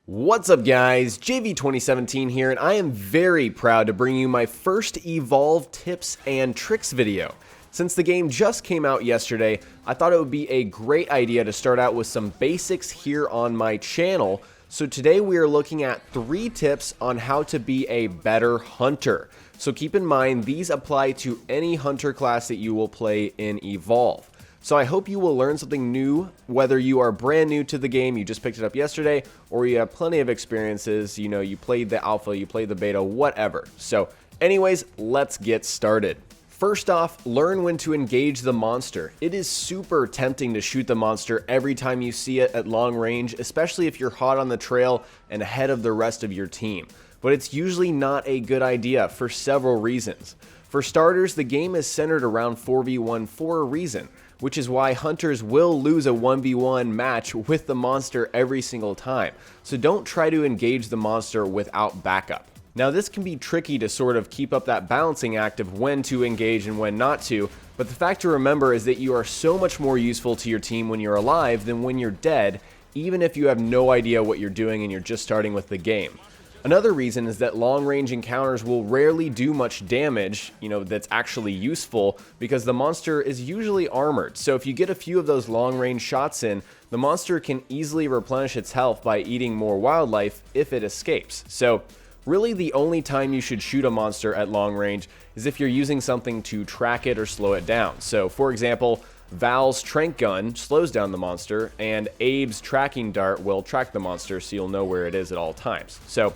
What's up guys, JV2017 here, and I am very proud to bring you my first Evolve tips and tricks video. Since the game just came out yesterday, I thought it would be a great idea to start out with some basics here on my channel. So today we are looking at 3 tips on how to be a better hunter. So keep in mind, these apply to any hunter class that you will play in Evolve. So I hope you will learn something new, whether you are brand new to the game, you just picked it up yesterday, or you have plenty of experiences, you know, you played the alpha, you played the beta, whatever. So anyways, let's get started. First off, learn when to engage the monster. It is super tempting to shoot the monster every time you see it at long range, especially if you're hot on the trail and ahead of the rest of your team. But it's usually not a good idea for several reasons. For starters, the game is centered around 4v1 for a reason, which is why hunters will lose a 1v1 match with the monster every single time. So don't try to engage the monster without backup. Now this can be tricky to sort of keep up that balancing act of when to engage and when not to, but the fact to remember is that you are so much more useful to your team when you're alive than when you're dead, even if you have no idea what you're doing and you're just starting with the game. Another reason is that long-range encounters will rarely do much damage, that's actually useful, because the monster is usually armored. So if you get a few of those long-range shots in, the monster can easily replenish its health by eating more wildlife if it escapes. So really the only time you should shoot a monster at long range is if you're using something to track it or slow it down. So for example, Val's trank gun slows down the monster, and Abe's tracking dart will track the monster so you'll know where it is at all times. So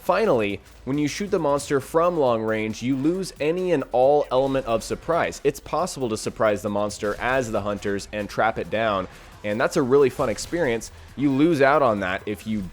finally, when you shoot the monster from long range, you lose any and all element of surprise. It's possible to surprise the monster as the hunters and trap it down, and that's a really fun experience. You lose out on that if you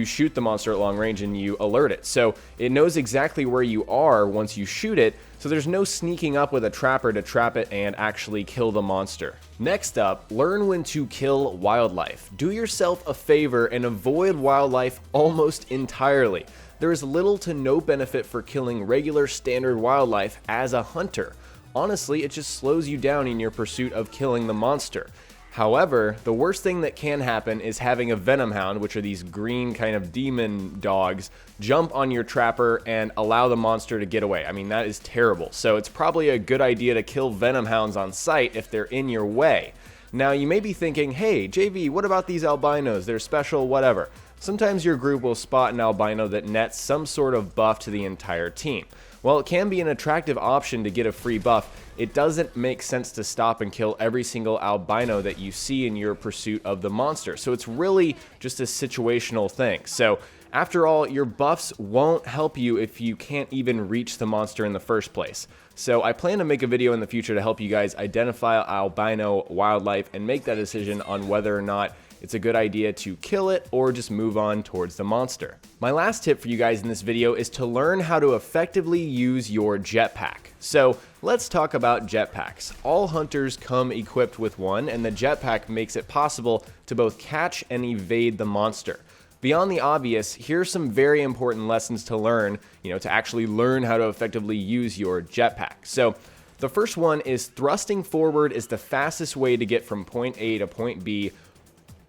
shoot the monster at long range and you alert it. So it knows exactly where you are once you shoot it, so there's no sneaking up with a trapper to trap it and actually kill the monster. Next up, learn when to kill wildlife. Do yourself a favor and avoid wildlife almost entirely. There is little to no benefit for killing regular standard wildlife as a hunter. Honestly, it just slows you down in your pursuit of killing the monster. However, the worst thing that can happen is having a venom hound, which are these green kind of demon dogs, jump on your trapper and allow the monster to get away. I mean, that is terrible. So it's probably a good idea to kill venom hounds on sight if they're in your way. Now you may be thinking, hey JV, what about these albinos? They're special, whatever. Sometimes your group will spot an albino that nets some sort of buff to the entire team. While it can be an attractive option to get a free buff, it doesn't make sense to stop and kill every single albino that you see in your pursuit of the monster. So it's really just a situational thing. So after all, your buffs won't help you if you can't even reach the monster in the first place. So I plan to make a video in the future to help you guys identify albino wildlife and make that decision on whether or not it's a good idea to kill it or just move on towards the monster. My last tip for you guys in this video is to learn how to effectively use your jetpack. So let's talk about jetpacks. All hunters come equipped with one, and the jetpack makes it possible to both catch and evade the monster. Beyond the obvious, here's some very important lessons to learn, to actually learn how to effectively use your jetpack. So the first one is thrusting forward is the fastest way to get from point A to point B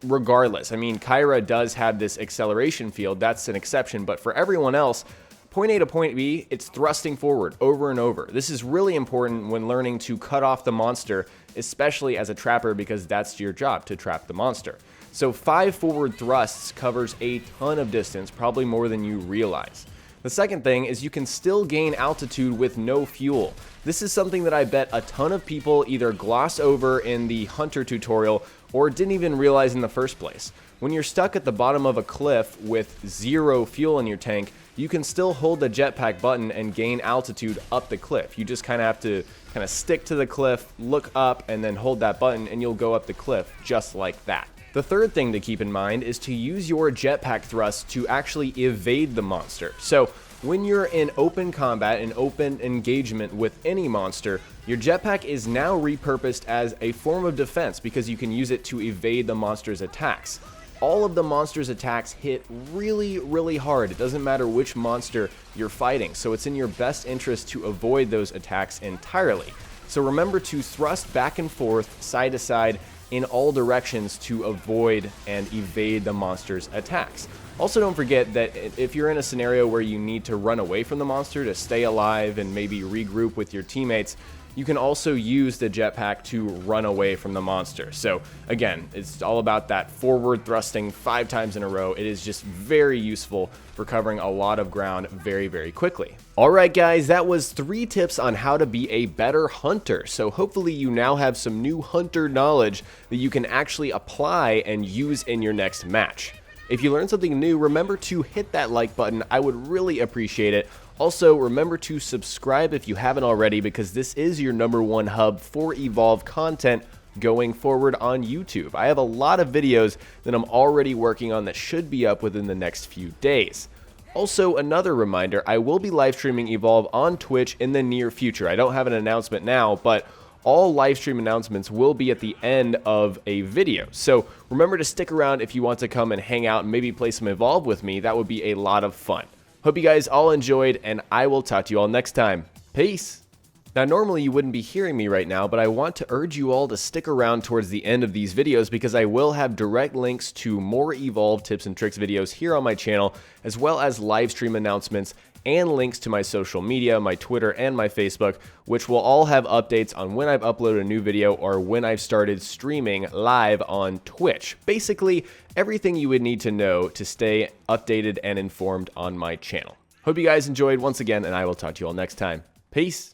regardless. I mean, Kyra does have this acceleration field, that's an exception, but for everyone else, point A to point B, it's thrusting forward over and over. This is really important when learning to cut off the monster, especially as a trapper, because that's your job, to trap the monster. So 5 forward thrusts covers a ton of distance, probably more than you realize. The second thing is you can still gain altitude with no fuel. This is something that I bet a ton of people either gloss over in the hunter tutorial or didn't even realize in the first place. When you're stuck at the bottom of a cliff with 0 fuel in your tank, you can still hold the jetpack button and gain altitude up the cliff. You just kind of have to stick to the cliff, look up, and then hold that button and you'll go up the cliff just like that. The third thing to keep in mind is to use your jetpack thrust to actually evade the monster. So when you're in open combat and open engagement with any monster, your jetpack is now repurposed as a form of defense because you can use it to evade the monster's attacks. All of the monster's attacks hit really, really hard. It doesn't matter which monster you're fighting, so it's in your best interest to avoid those attacks entirely. So remember to thrust back and forth, side to side, in all directions to avoid and evade the monster's attacks. Also, don't forget that if you're in a scenario where you need to run away from the monster to stay alive and maybe regroup with your teammates, you can also use the jetpack to run away from the monster. So again, it's all about that forward thrusting 5 times in a row. It is just very useful for covering a lot of ground very, very quickly. Alright guys, that was 3 tips on how to be a better hunter. So hopefully you now have some new hunter knowledge that you can actually apply and use in your next match. If you learned something new, remember to hit that like button. I would really appreciate it. Also, remember to subscribe if you haven't already, because this is your #1 hub for Evolve content going forward on YouTube. I have a lot of videos that I'm already working on that should be up within the next few days. Also, another reminder, I will be live streaming Evolve on Twitch in the near future. I don't have an announcement now, but all live stream announcements will be at the end of a video. So remember to stick around if you want to come and hang out and maybe play some Evolve with me. That would be a lot of fun. Hope you guys all enjoyed, and I will talk to you all next time. Peace! Now, normally you wouldn't be hearing me right now, but I want to urge you all to stick around towards the end of these videos because I will have direct links to more Evolve tips and tricks videos here on my channel, as well as live stream announcements and links to my social media, my Twitter and my Facebook, which will all have updates on when I've uploaded a new video or when I've started streaming live on Twitch. Basically, everything you would need to know to stay updated and informed on my channel. Hope you guys enjoyed once again, and I will talk to you all next time. Peace!